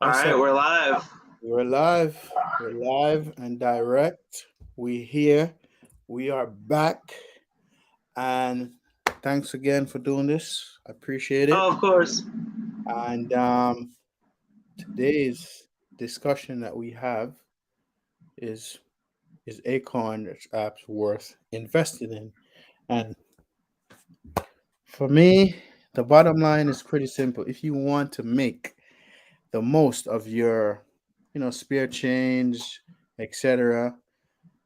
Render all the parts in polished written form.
All What's right, up? we're live. We're live. We're live and direct. We here. We are back. And thanks again for doing this. I appreciate it. Oh, of course. And today's discussion that we have is Acorns apps worth investing in? And for me, the bottom line is pretty simple. If you want to make the most of your, spare change, etc.,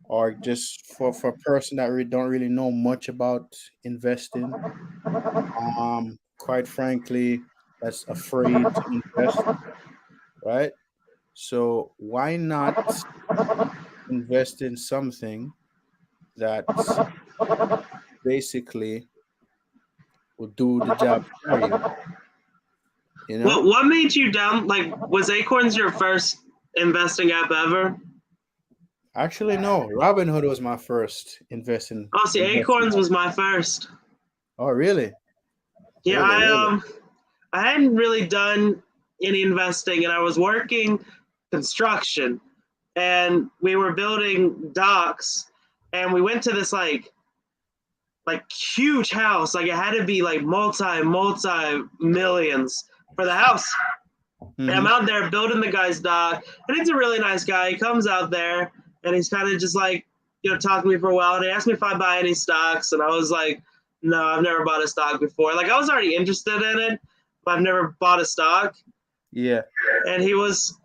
or just for a person that really don't really know much about investing, quite frankly, that's afraid to invest, right? So why not invest in something that basically will do the job for you, you know? What made you down? Like, was Acorns your first investing app ever? Actually, no. Robinhood was my first Oh, see, investing Acorns app. was my first. Oh, really? Yeah, Really, really? I hadn't really done any investing, and I was working construction, and we were building docks, and we went to this like huge house. Like it had to be like multi millions for the house. And I'm Mm-hmm. out there building the guy's dock, and he's a really nice guy. He comes out there and he's kind of just like, talking to me for a while. And he asked me if I buy any stocks, and I was like, no, I've never bought a stock before. Like I was already interested in it, but I've never bought a stock. Yeah. And he was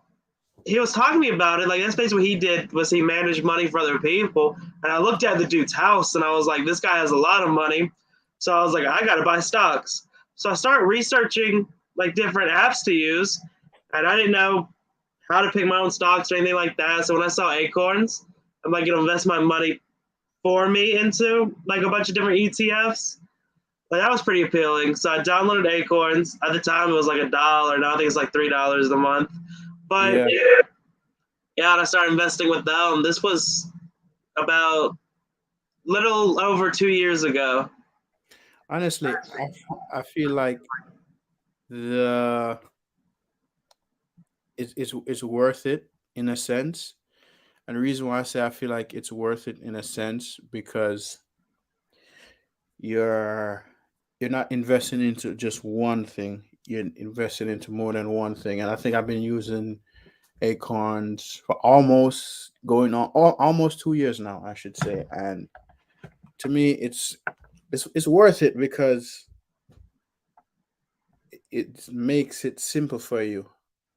talking to me about it. Like that's basically what he did was he managed money for other people. And I looked at the dude's house and I was like, this guy has a lot of money. So I was like, I gotta buy stocks. So I started researching like different apps to use, and I didn't know how to pick my own stocks or anything like that. So when I saw Acorns, I'm like, invest my money for me into like a bunch of different ETFs. Like that was pretty appealing. So I downloaded Acorns. At the time, it was like $1. Now I think it's like $3 a month. But Yeah. yeah, and I started investing with them. This was about little over 2 years ago. Honestly, I feel like the it's worth it in a sense. And the reason why I say I feel like it's worth it in a sense because you're you're not investing into just one thing. You're investing into more than one thing. And I think I've been using Acorns for almost going on almost 2 years now, I should say. And to me, it's worth it because it makes it simple for you,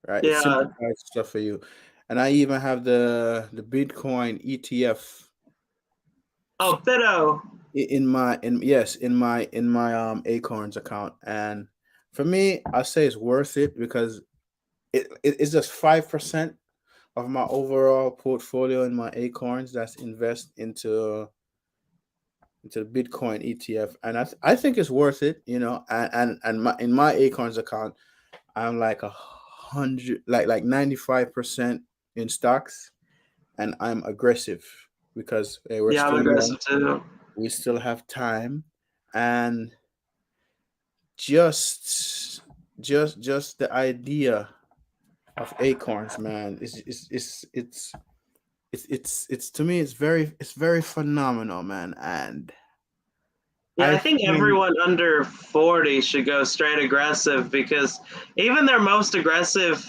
right? It Yeah. simplifies stuff for you. And I even have the Bitcoin ETF Oh, Fido. in my Acorns account. And for me, I say it's worth it because it's just 5% of my overall portfolio in my Acorns that's invest into the Bitcoin ETF, and I think it's worth it, and in my Acorns account, I'm like 100, like 95% in stocks, and I'm aggressive because hey, we're Yeah, I'm still young, aggressive too. we still have time, and just just the idea of Acorns, man, it's to me it's very phenomenal, man, and Yeah, I I think think everyone under 40 should go straight aggressive because even their most aggressive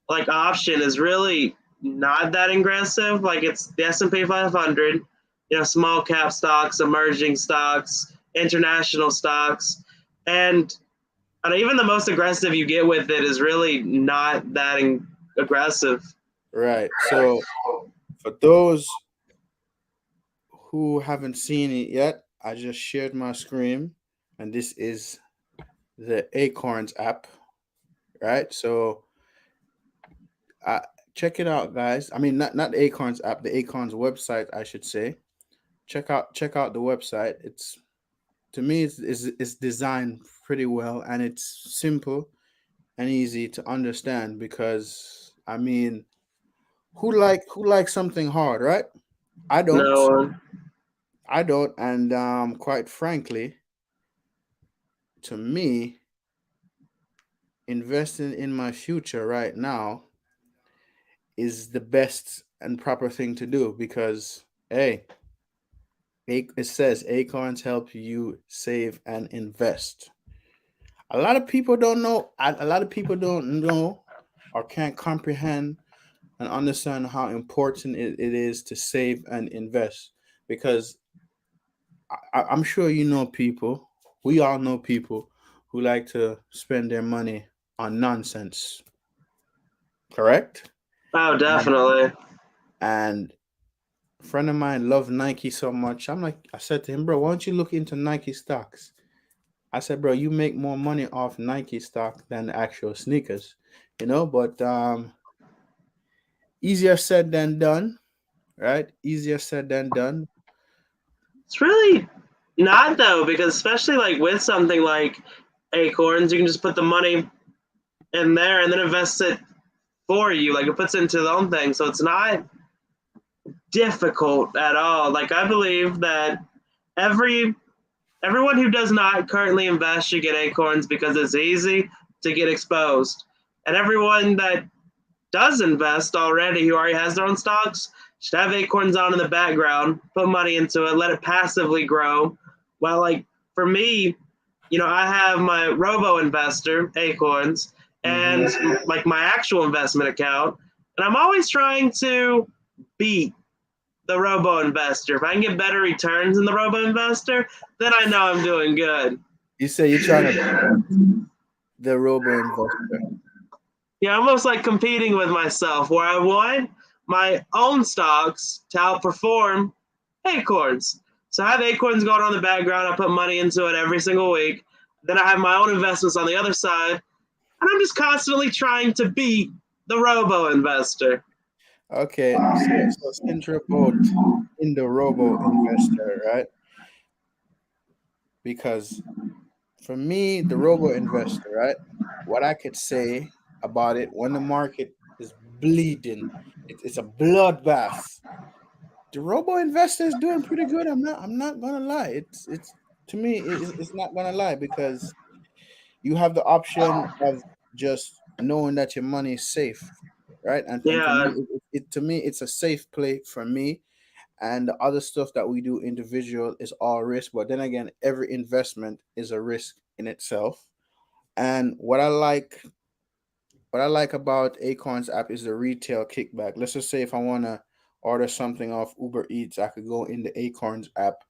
like option is really not that aggressive. Like it's the S&P 500, small cap stocks, emerging stocks, international stocks, and even the most aggressive you get with it is really not that aggressive. right. So for those who haven't seen it yet, I just shared my screen, and this is the Acorns app, right? So uh, check it out, guys. I mean, not the Acorns app, the Acorns website, I should say. Check out the website. It's to me, it's designed pretty well, and it's simple and easy to understand because I mean, who likes something hard, right? I don't. No, I don't, and quite frankly, to me, investing in my future right now is the best and proper thing to do because, hey, it says Acorns help you save and invest. A lot of people don't know. A lot of people don't know or can't comprehend and understand how important it is to save and invest because I'm sure you know people. We all know people who like to spend their money on nonsense. Correct? Oh, And, definitely. and a friend of mine loved Nike so much. I said to him, bro, why don't you look into Nike stocks? I said, bro, you make more money off Nike stock than actual sneakers, But easier said than done, right? Easier said than done. It's really not though, because especially like with something like Acorns, you can just put the money in there and then invest it for you. Like it puts it into its own thing, so it's not difficult at all. Like I believe that every everyone who does not currently invest should get Acorns because it's easy to get exposed, and everyone that does invest already, who already has their own stocks, should have Acorns on in the background, put money into it, let it passively grow. Well, like for me, I have my robo investor, Acorns, and Hmm. like my actual investment account. And I'm always trying to beat the robo investor. If I can get better returns in the robo investor, then I know I'm doing good. You say you're trying to beat the robo investor. Yeah, almost like competing with myself, where I want my own stocks to outperform Acorns. So I have Acorns going on in the background. I put money into it every single week. Then I have my own investments on the other side, and I'm just constantly trying to beat the robo investor. Okay, so since you're both in the robo investor, right? Because for me, the robo investor, right? What I could say about it when the market is bleeding, it's a bloodbath. The robo investor is doing pretty good. I'm not gonna lie. It's to me, it's not gonna lie because you have the option of just knowing that your money is safe, right? And for me, Yeah, to me, it's a safe play for me. And the other stuff that we do individual is all risk. But then again, every investment is a risk in itself. And what I like about Acorns app is the retail kickback. Let's just say if I want to order something off Uber Eats, I could go in the Acorns app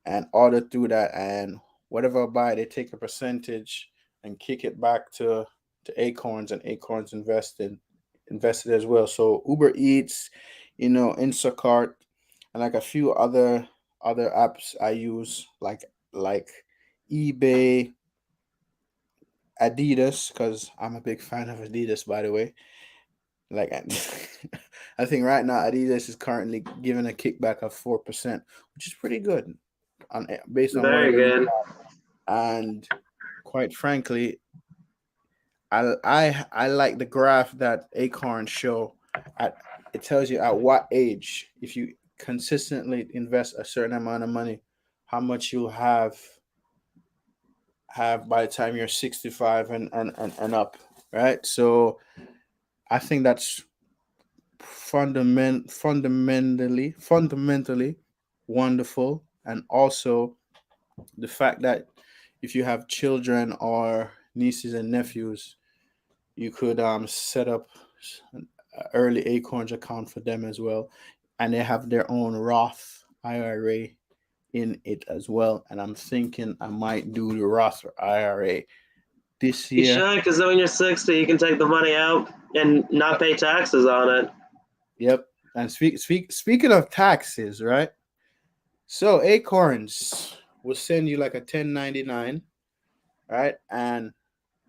and order through that, and whatever I buy, they take a percentage and kick it back to Acorns, and Acorns invested as well. So Uber Eats, Instacart, and like a few other apps I use, like eBay, Adidas, because I'm a big fan of Adidas, by the way. Like, I think right now Adidas is currently giving a kickback of 4%, which is pretty good based on very whatever you. good. And quite frankly, I like the graph that Acorn show. At It tells you at what age, if you consistently invest a certain amount of money, how much you'll have by the time you're 65 and up, right? So I think that's fundamentally wonderful, and also the fact that if you have children or nieces and nephews, you could set up an early Acorns account for them as well, and they have their own Roth IRA in it as well. And I'm thinking I might do the Roth IRA this You year. should, because then when you're 60, you can take the money out and not pay taxes on it. Yep. And speaking of taxes, right? So Acorns will send you like a 1099, right? And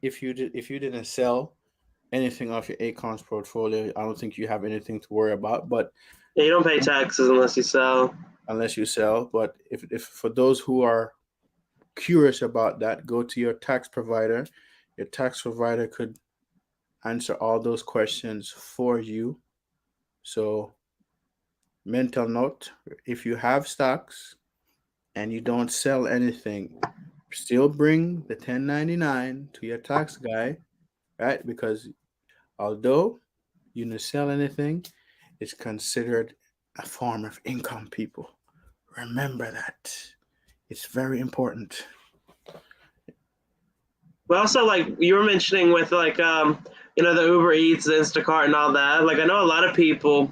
if you didn't sell anything off your Acorns portfolio, I don't think you have anything to worry about. But Yeah, you don't pay taxes unless you sell. unless you sell, but if for those who are curious about that, go to your tax provider. Your tax provider could answer all those questions for you. So mental note: if you have stocks and you don't sell anything, still bring the 1099 to your tax guy right? Because although you don't sell anything, it's considered a form of income, people. Remember that. It's very important. But also, like you were mentioning with like the Uber Eats, the Instacart, and all that. Like I know a lot of people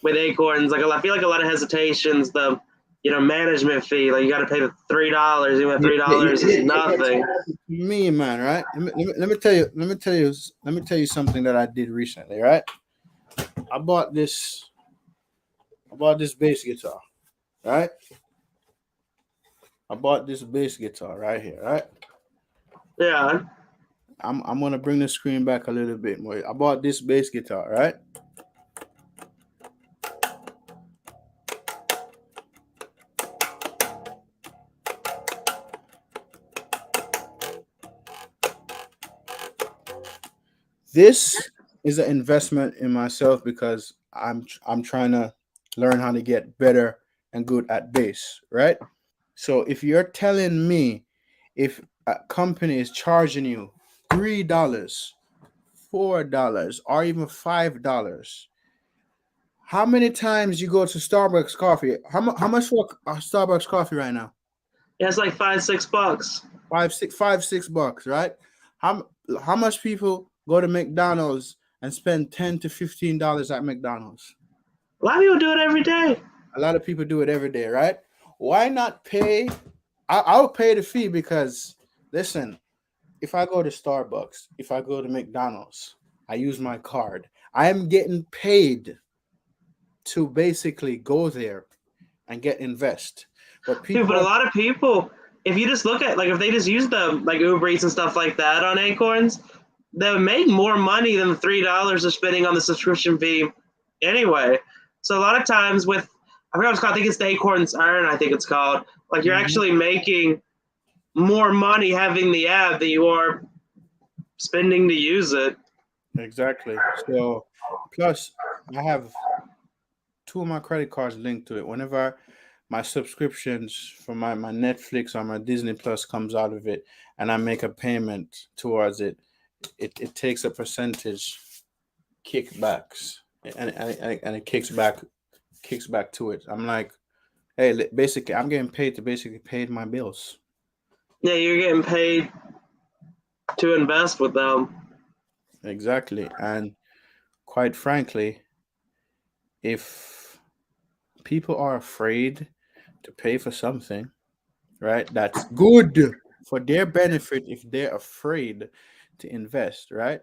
with Acorns. Like I feel like a lot of hesitations. The management fee. Like you got to pay the $3. Even Yeah, yeah, yeah, $3 is yeah, nothing. me, man, right? Let me tell you. Let me tell you something that I did recently, right? I bought this. I bought this bass guitar, right? I bought this bass guitar right here, right? Yeah. I'm gonna bring the screen back a little bit more. I bought this bass guitar, right? This is an investment in myself because I'm trying to learn how to get better and good at bass, right? So if you're telling me if a company is charging you $3, $4, or even $5, how many times you go to Starbucks coffee? How much for a Starbucks coffee right now? Yeah, it's like $5, $6. $5, $6, right? How how much people go to McDonald's and spend $10 to $15 at McDonald's? A lot of people do it every day. A lot of people do it every day, right? Why not pay? I'll pay the fee because listen, if I go to Starbucks, if I go to McDonald's, I use my card. I am getting paid to basically go there and get invest. But Dude, people but a are lot of people, if you just look at like if they just use the like Uber Eats and stuff like that on Acorns, they would make more money than the $3 they're spending on the subscription fee anyway. So a lot of times with I forgot what it's called, I think it's the Acorns Earn, I think it's called. Like you're Mhm. actually making more money having the app than you are spending to use it. Exactly. So plus I have two of my credit cards linked to it. Whenever my subscriptions for my Netflix or my Disney Plus comes out of it and I make a payment towards it, it takes a percentage kickbacks and it kicks back to it. I'm like, hey, basically I'm getting paid to basically pay my bills. Yeah, you're getting paid to invest with them. Exactly. And quite frankly, if people are afraid to pay for something, right? That's good for their benefit if they're afraid to invest, right?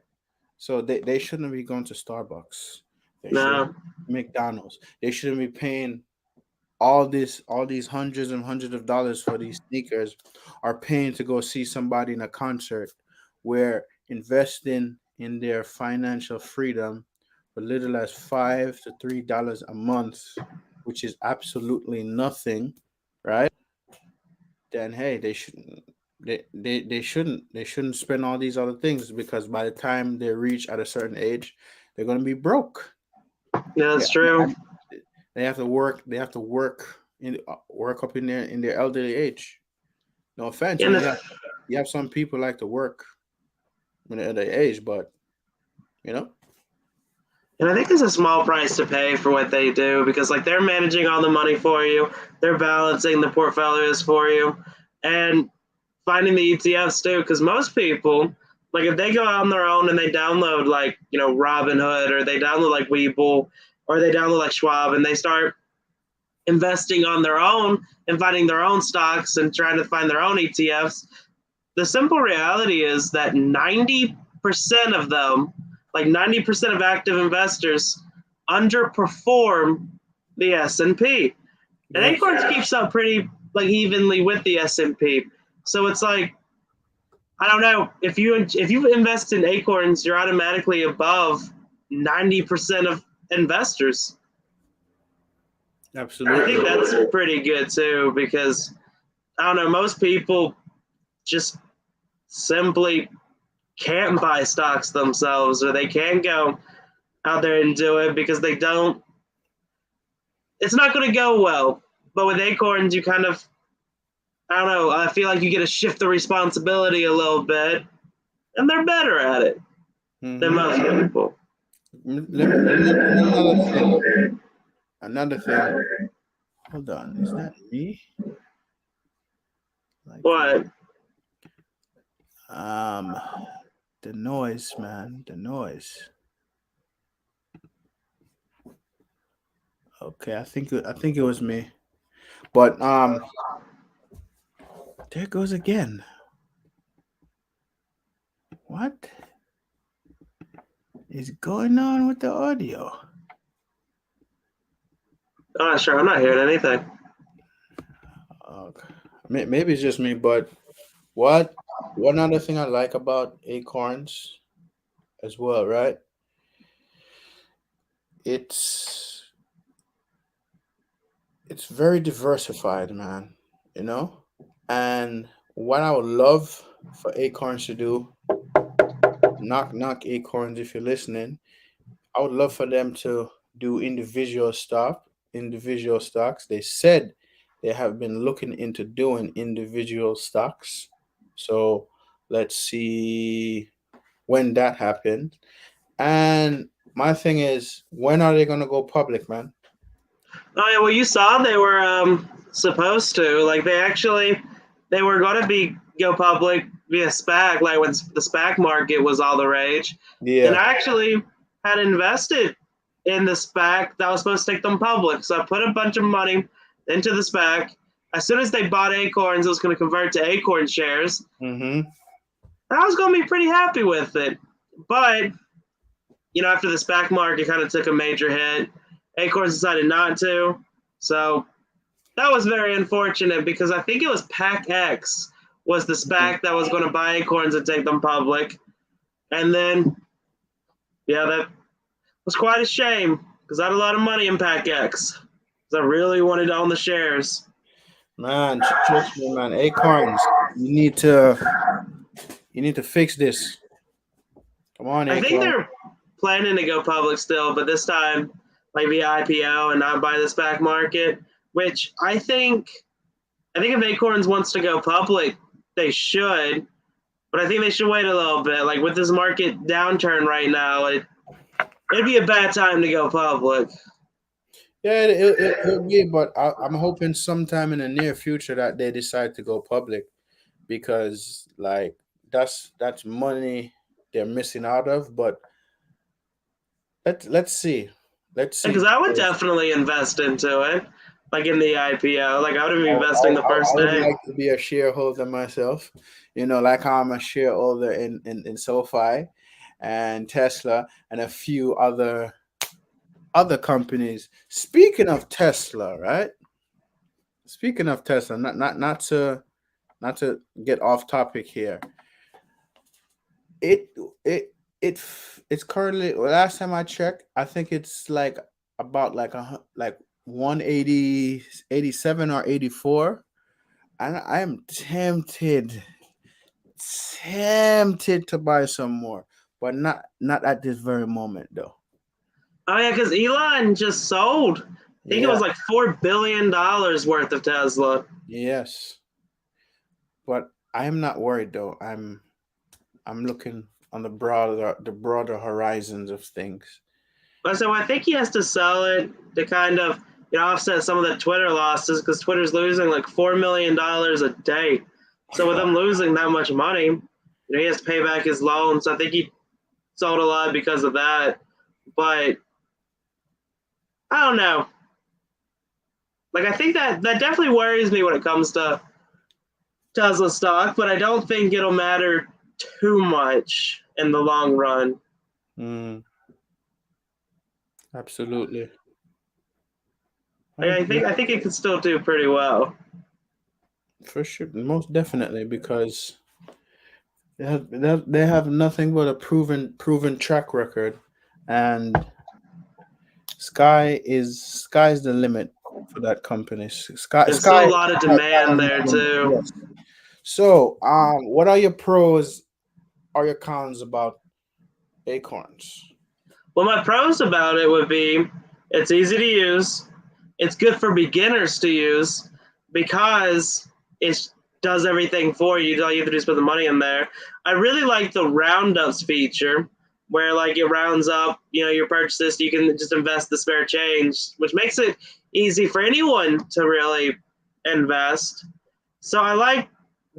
So they shouldn't be going to Starbucks. They should No. McDonald's. They shouldn't be paying all these hundreds and hundreds of dollars for these sneakers are paying to go see somebody in a concert where investing in their financial freedom for little as $5 to $3 a month, which is absolutely nothing, right? Then hey, they shouldn't spend all these other things because by the time they reach at a certain age, they're gonna be broke. Yeah, They, that's true. and they have to work. They have to work up in their elderly age. No offense, And you have some people like to work when they're at their age, but you know I think it's a small price to pay for what they do because like they're managing all the money for you, they're balancing the portfolios for you, and finding the ETFs too. Because most people, like if they go out on their own and they download like Robinhood or they download like Webull or they download like Schwab and they start investing on their own and finding their own stocks and trying to find their own ETFs, the simple reality is that 90% of them, like 90% of active investors, underperform the S&P. And yes, Acorns keeps up pretty like evenly with the S&P. So it's like I don't know if you invest in Acorns, you're automatically above 90% of investors. I think absolutely, that's pretty good too because I don't know most people just simply can't buy stocks themselves or they can't go out there and do it because they don't it's not going to go well. But with Acorns you kind of I don't know, I feel like you get to shift the responsibility a little bit and they're better at it. than Mm-hmm. most people. Another thing. Another thing. Hold on. Is that me? Like, What? um, the noise, man. The noise. Okay, I think it was me. But there it goes again. What is going on with the audio? I'm not sure. I'm not hearing anything. Okay. Maybe it's just me, but what one other thing I like about Acorns as well, right? It's it's very diversified, man. You know? And what I would love for Acorns to do, knock Acorns if you're listening, I would love for them to do individual stocks. They said they have been looking into doing individual stocks. So let's see when that happens. And my thing is, when are they gonna go public, man? Oh yeah, well you saw they were supposed to like they were going to be go public via SPAC like when the SPAC market was all the rage, and Yeah. I actually had invested in the SPAC that was supposed to take them public. So I put a bunch of money into the SPAC. As soon as they bought Acorns, it was going to convert to Acorn shares, Mm-hmm. and I was going to be pretty happy with it. But after the SPAC market kind of took a major hit, Acorns decided not to. So that was very unfortunate because I think it was PacX was the SPAC that was going to buy Acorns and take them public. And then, yeah, that was quite a shame because I had a lot of money in PacX because I really wanted to own the shares. Man, trust me, man. Acorns, you need to fix this. Come on, I think Acorn. they're planning to go public still, but this time, like via IPO and not by the SPAC market, which I think if Acorns wants to go public, they should, but I think they should wait a little bit. Like with this market downturn right now, it'd be a bad time to go public. Yeah, it'll be, but I'm hoping sometime in the near future that they decide to go public because, like, that's money they're missing out of. But let's see, let's see. Because I would Because definitely invest into it, like in the IPO. Like I would be investing the I first would day. like to be a shareholder myself. Like I'm a shareholder in SoFi and Tesla and a few other companies. Speaking of Tesla, right? Speaking of Tesla, not to get off topic here. It it's currently, well, last time I checked, I think it's like about like 180 87 or 84. And I am tempted to buy some more, but not at this very moment though. Oh yeah, because Elon just sold. I think it Yeah. was like $4 billion worth of Tesla. Yes. But I am not worried though. I'm looking on the broader horizons of things. So I think he has to sell it to kind of offset some of the Twitter losses because Twitter's losing like $4 million a day. So with him losing that much money, he has to pay back his loans. So I think he sold a lot because of that. But I don't know. Like I think that definitely worries me when it comes to Tesla stock, but I don't think it'll matter too much in the long run. Mm, absolutely. I Like, agree. I think it could still do pretty well. For sure, most definitely, because they have nothing but a proven track record, and sky's the limit for that company. There's Sky still a lot of demand there too. yes. So, what are your pros or your cons about Acorns? Well, my pros about it would be it's easy to use. It's good for beginners to use because it does everything for you. All you have to do is put the money in there. I really like the roundups feature where like it rounds up, your purchases. You can just invest the spare change, which makes it easy for anyone to really invest. So I like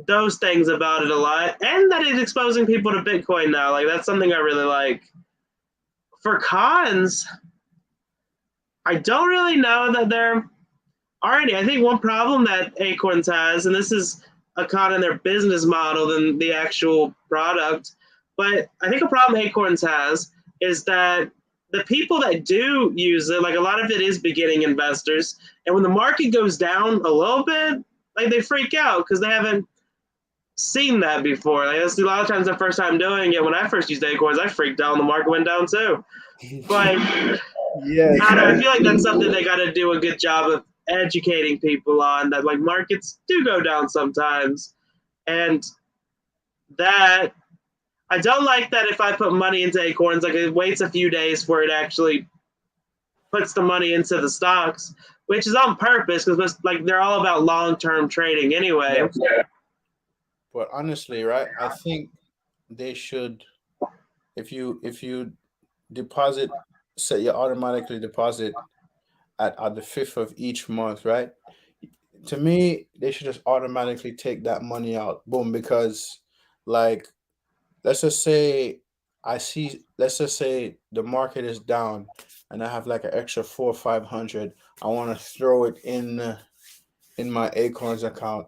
those things about it a lot, and that it's exposing people to Bitcoin now. Like that's something I really like. For cons, I don't really know that there are any. I think one problem that Acorns has, and this is a con in their business model than the actual product, but I think a problem Acorns has is that the people that do use it, like a lot of it is beginning investors, and when the market goes down a little bit, like they freak out because they haven't seen that before. Like that's a lot of times the first time doing it. When I first used Acorns, I freaked out and the market went down too. But Yes, I don't know. I feel like that's something they got to do a good job of educating people on. That like markets do go down sometimes, and that I don't like that if I put money into Acorns, like it waits a few days for it actually puts the money into the stocks, which is on purpose because like they're all about long term trading anyway. yes. But honestly, right? I think they should, if you deposit, say you automatically deposit at the fifth of each month, right? To me, they should just automatically take that money out. Boom, because like let's just say let's just say the market is down and I have like an extra 400 or 500. I want to throw it in my Acorns account.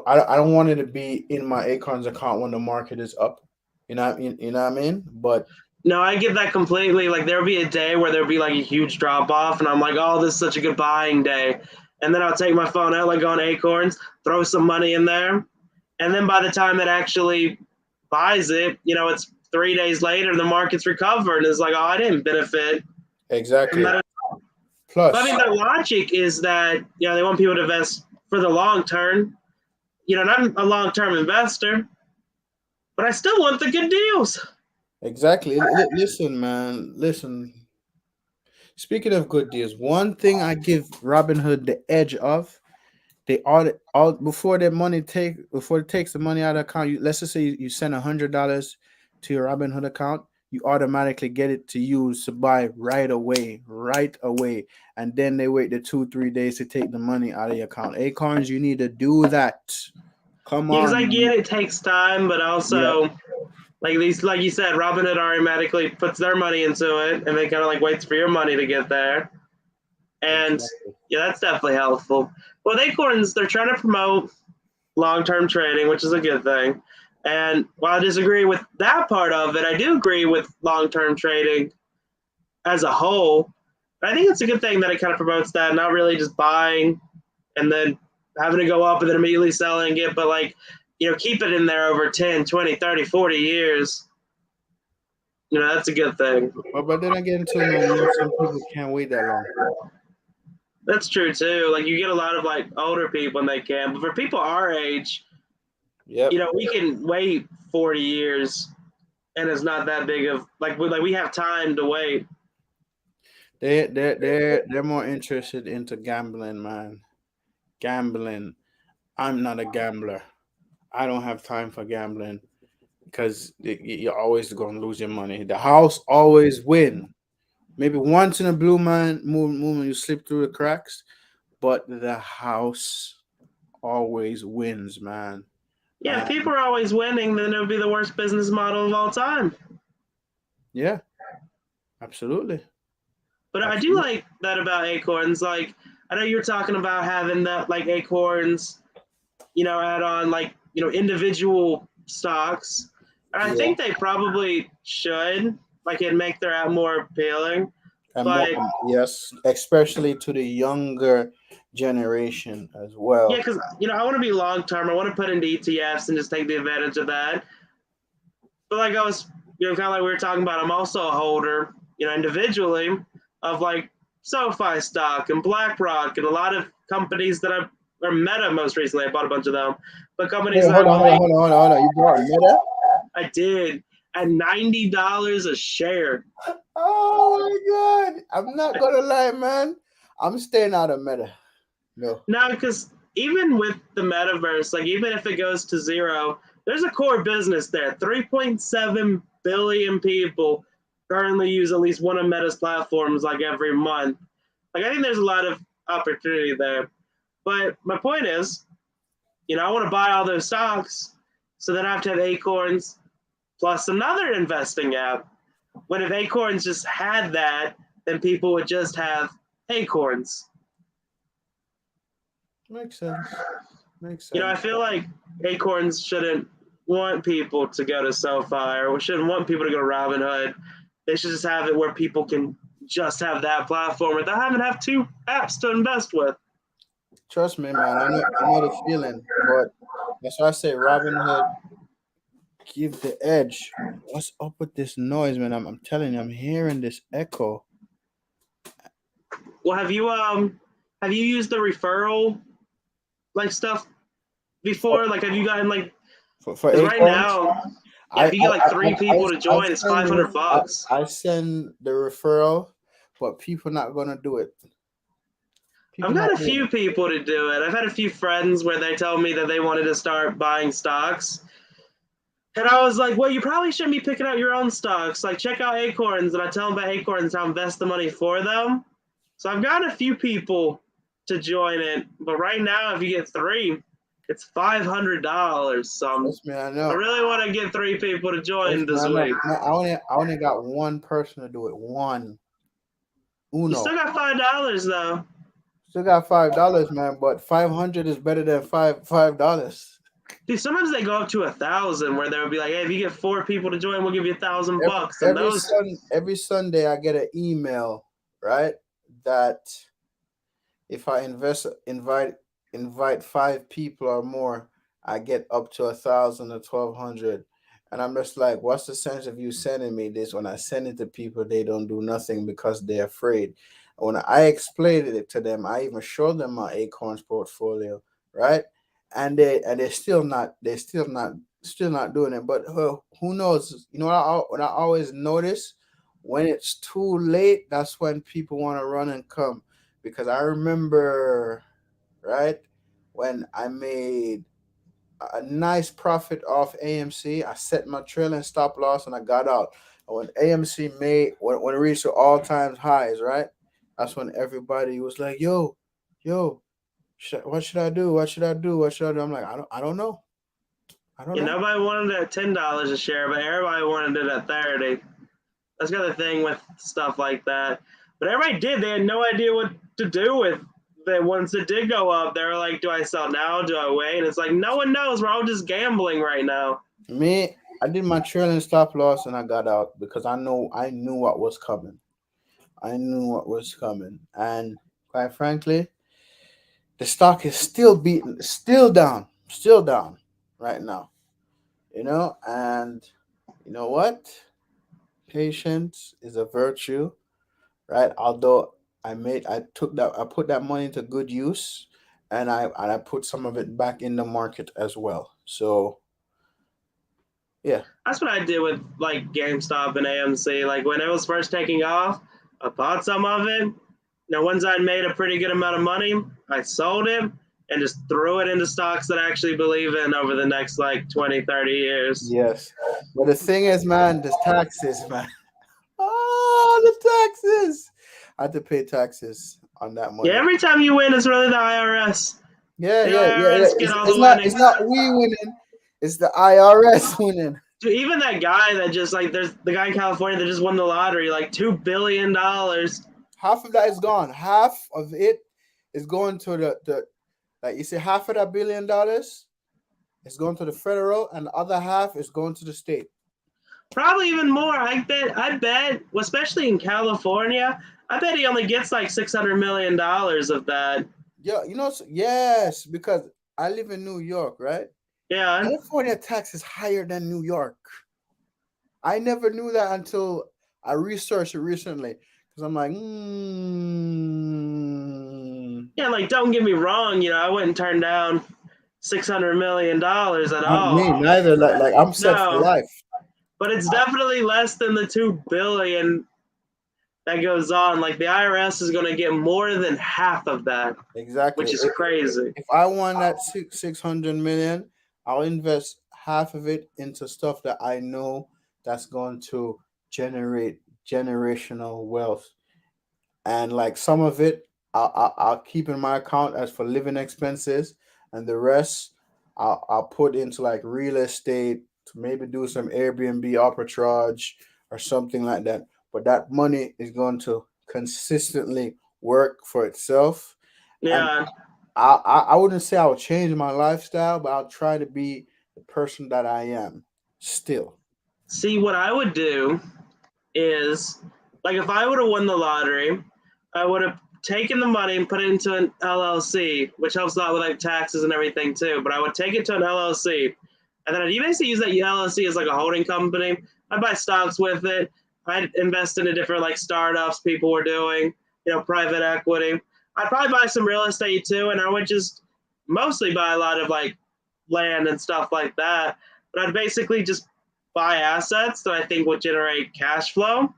I don't want it to be in my Acorns account when the market is up. You know what I mean? But No, I get that completely. Like there'll be a day where there'll be like a huge drop off, and I'm like, oh, this is such a good buying day. And then I'll take my phone out, like on Acorns, throw some money in there, and then by the time it actually buys it, it's 3 days later, the market's recovered, and it's like, oh, I didn't benefit from exactly. that. But I Plus, mean, their logic is that they want people to invest for the long term. Not a long term investor, but I still want the good deals. exactly. Listen, man. Listen. Speaking of good deals, one thing I give Robinhood the edge of, they all before their money before it takes the money out of the account. Let's just say you send $100 to your Robinhood account, you automatically get it to use to buy right away, and then they wait the 2 3 days to take the money out of your account. Acorns, you need to do that. Come Yeah, because on, I man. get it takes time, but Yeah, also like these, like you said, Robinhood automatically puts their money into it, and they kind of like waits for your money to get there. And exactly. yeah, that's definitely helpful. Well, with Acorns, they're trying to promote long-term trading, which is a good thing. And while I disagree with that part of it, I do agree with long-term trading as a whole. But I think it's a good thing that it kind of promotes that, not really just buying and then having to go up and then immediately selling it, but like, keep it in there over 10, 20, 30, 40 years. That's a good thing. But then again, too, man, some people can't wait that long. That's true too. Like you get a lot of like older people and they can, but for people our age, Yep. we can wait 40 years and it's not that big of like we have time to wait. They're more interested into gambling, man. Gambling. I'm not a gambler. I don't have time for gambling because you're always going to lose your money. The house always win. Maybe once in a blue moon you slip through the cracks, but the house always wins, man. Yeah, if And people are always winning, then it would be the worst business model of all time. yeah, absolutely, But I do absolutely. like that about Acorns. Like I know you were talking about having that like Acorns, add on like individual stocks. And I Yeah, think they probably should like it make their app more appealing. and more, But yes, especially to the younger generation as yeah, well. because I want to be long term. I want to put into ETFs and just take the advantage of that. But like I was, kind of like we were talking about, I'm also a holder, individually of like SoFi stock and BlackRock and a lot of companies that I've or Meta most recently. I bought a bunch of them, but companies Wait, that I've liked, hold on. You brought Meta? I did at $90 a share. Oh my god! I'm not gonna lie, man. I'm staying out of Meta. No. No, because even with the metaverse, like even if it goes to zero, there's a core business there, 3.7 billion people currently use at least one of Meta's platforms like every month. Like I think there's a lot of opportunity there. But my point is, I want to buy all those stocks, so then I have to have Acorns plus another investing app. When if Acorns just had that, then people would just have Acorns. Makes sense. Makes I sense. feel like Acorns shouldn't want people to go to SoFi or shouldn't want people to go to Robinhood. They should just have it where people can just have that platform without having to have two apps to invest with. Trust me, man. I know the feeling, but that's why I say Robinhood give the edge. What's up with this noise, man? I'm telling you, I'm hearing this echo. Well, have you used the referral like stuff before? Like, have you gotten like? For Because right Acorns, now, yeah, if you get like three people to I join, it's send five hundred bucks. I send the referral, but people not gonna do it. I've People got not a doing few it. people to do it. I've had a few friends where they told me that they wanted to start buying stocks. And I was like, well, you probably shouldn't be picking out your own stocks. Like, check out Acorns. And I tell them about Acorns, how to invest the money for them. So I've got a few people to join it. But right now, if you get three, it's $500. So Trust me, I I know. really want to get three people to join Trust me, this I know. week. No, I only got one person to do it. One. You Uno. still got $5, though. Still got $5, man, but 500 is better than $5. Dude, sometimes they go up to 1,000 where they would be like, hey, if you get four people to join, we'll give you Every $1,000. And every those, sun every Sunday I get an email, right? That if I invite 5 people or more, I get up to 1,000 or 1,200. And I'm just like, what's the sense of you sending me this? When I send it to people, they don't do nothing because they're afraid. When I explained it to them, I even showed them my Acorns portfolio, right? And they're still not doing it. But who knows? You know what I always notice, when it's too late, that's when people want to run and come. Because I remember, right, when I made a nice profit off AMC, I set my trailing stop loss and I got out. And when AMC when it reached the all time highs, right, that's when everybody was like, yo, what should I do? What should I do? What should I do? I'm like, I don't know. I don't know. nobody wanted it at $10 a share, but everybody wanted it at 30. That's the other thing with stuff like that. But everybody did. They had no idea what to do with it once it did go up. They were like, do I sell now? Do I wait? And it's like, no one knows. We're all just gambling right now. Me, I did my trailing stop loss and I got out because I knew what was coming. I knew what was coming. And quite frankly, the stock is still down right now. And you know what? Patience is a virtue, right? Although I put that money to good use, and I put some of it back in the market as well. So yeah. That's what I did with like GameStop and AMC. Like when it was first taking off, I bought some of it. Once I'd made a pretty good amount of money, I sold it and just threw it into stocks that I actually believe in over the next like 20, 30 years. Yes. But the thing is, man, the taxes, man. Oh, the taxes. I had to pay taxes on that Yeah, money. every time you win, it's really the IRS. Yeah, The yeah, yeah, yeah. IRS get all It's the not it's winnings. not we winning. It's the IRS winning. Dude, even that guy that just like there's the guy in California that just won the lottery, like $2 billion. Half of that is gone. Half of it is going to the like you say, half of that $1 billion is going to the federal, and the other half is going to the state. Probably even more. I bet, especially in California, I bet he only gets like $600 million of that. Yeah, yes, because I live in New York, right? Yeah. California tax is higher than New York. I never knew that until I researched it recently. Because I'm like, Yeah, like don't get me wrong, I wouldn't turn down $600 million at not me all. neither. Like I'm set for No. life. But it's definitely less than the 2 billion that goes on. Like the IRS is gonna get more than half of that, Exactly. which is crazy. If I won that 600 million, I'll invest half of it into stuff that I know that's going to generate generational wealth. And like some of it, I'll keep in my account as for living expenses, and the rest I'll put into like real estate to maybe do some Airbnb arbitrage or something like that. But that money is going to consistently work for itself, and Yeah. I wouldn't say I would change my lifestyle, but I'll try to be the person that I am still. See, what I would do is, like, if I would have won the lottery, I would have taken the money and put it into an LLC, which helps a lot with like taxes and everything too. But I would take it to an LLC, and then I'd basically use that LLC as like a holding company. I'd buy stocks with it. I'd invest in the different like startups people were doing, private equity. I'd probably buy some real estate too, and I would just mostly buy a lot of like land and stuff like that. But I'd basically just buy assets that I think would generate cash flow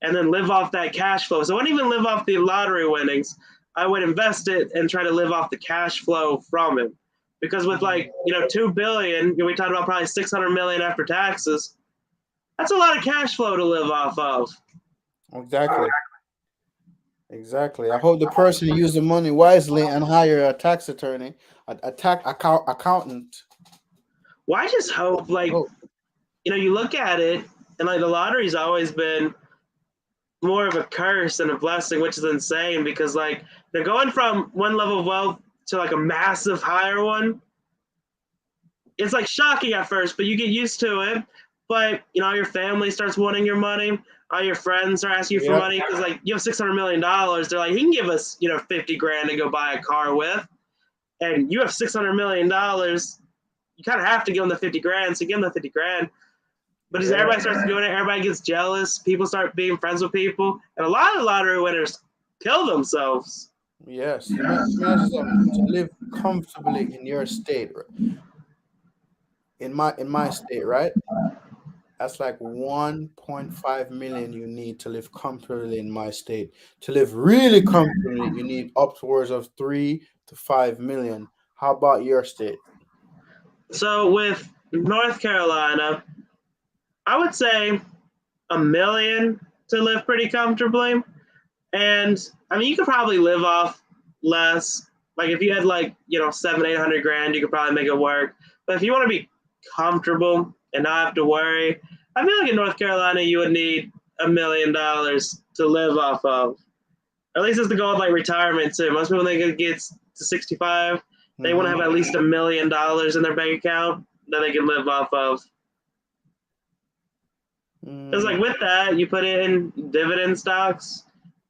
and then live off that cash flow. So I wouldn't even live off the lottery winnings. I would invest it and try to live off the cash flow from it. Because with like, 2 billion, we talked about probably 600 million after taxes. That's a lot of cash flow to live off of. Exactly. Exactly. I hope the person use the money wisely and hire a tax attorney, a tax accountant. Well, I just hope, like, Oh, you look at it, and like the lottery's always been more of a curse than a blessing, which is insane because like they're going from one level of wealth to like a massive higher one. It's like shocking at first, but you get used to it. But your family starts wanting your money. All your friends are asking you for yep. money because like you have $600 million. They're like, he can give us 50 grand to go buy a car with, and you have $600 million. You kind of have to give them the 50 grand, so give them the 50 grand. But as Yeah. everybody starts doing it, everybody gets jealous. People start being friends with people, and a lot of lottery winners kill themselves. Yes. Imagine something to live comfortably in your state, in my state, right? That's like 1.5 million you need to live comfortably in my state. To live really comfortably, you need upwards of 3 to 5 million. How about your state? So with North Carolina, I would say 1 million to live pretty comfortably. And I mean, you could probably live off less. Like if you had like, 700, 800 grand, you could probably make it work. But if you want to be comfortable and not have to worry, I feel like in North Carolina, you would need $1 million to live off of. At least it's the goal of like retirement too. Most people think it gets to 65. They want to Hmm. have at least $1 million in their bank account that they can live off of. Because Mm, like with that, you put in dividend stocks,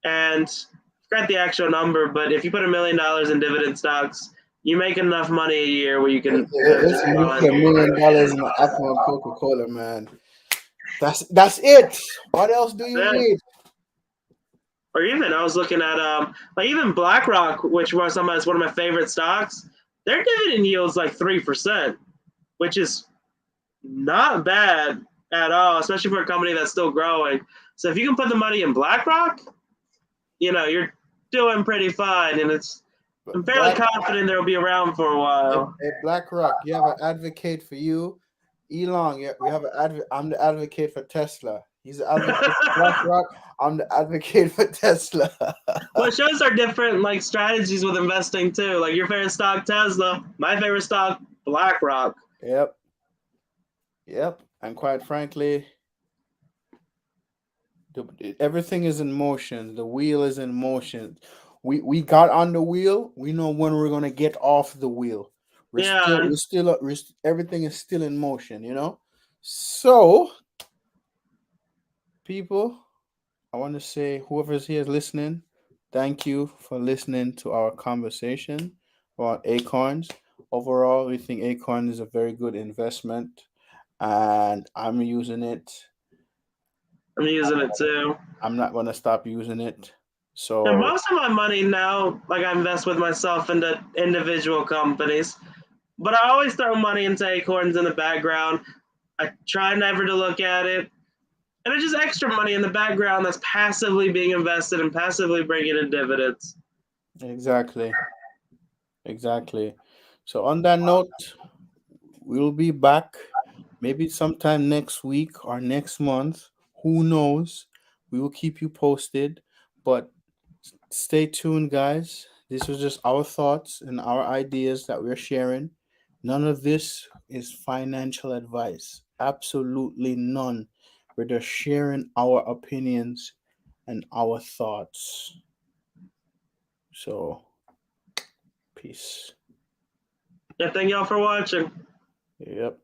and I forgot the actual number, but if you put $1 million in dividend stocks, you make enough money a year where you can just listen, you fund. put $1 million in an Apple and Coca-Cola, man. That's it. What else do you That, need? or even I was looking at like even BlackRock, which was one of my favorite stocks. Their dividend yields like 3%, which is not bad at all, especially for a company that's still growing. So if you can put the money in BlackRock, you're doing pretty fine, and I'm fairly Black, confident they'll be around for a while. BlackRock, you have an advocate for you. Elon, yeah, we have an advocate. I'm the advocate for Tesla. He's the advocate for BlackRock. I'm the advocate for Tesla. Well, it shows our different like strategies with investing too. Like your favorite stock, Tesla. My favorite stock, BlackRock. Yep, yep. And quite frankly, everything is in motion. The wheel is in motion. We got on the wheel. We know when we're gonna get off the wheel. Yeah, Everything is still in motion. So people, I want to say whoever's here is listening, thank you for listening to our conversation about Acorns. Overall, we think Acorn is a very good investment, and I'm using it. I'm using it too. I'm not gonna stop using it. And So most of my money now, like I invest with myself into individual companies. But I always throw money into Acorns in the background. I try never to look at it. And it's just extra money in the background that's passively being invested and passively bringing in dividends. exactly, exactly. So on that note, we'll be back maybe sometime next week or next month. Who knows? We will keep you posted. But stay tuned, guys. This was just our thoughts and our ideas that we're sharing. None of this is financial advice. Absolutely none. We're just sharing our opinions and our thoughts. So, peace. Yeah, thank y'all for watching. Yep.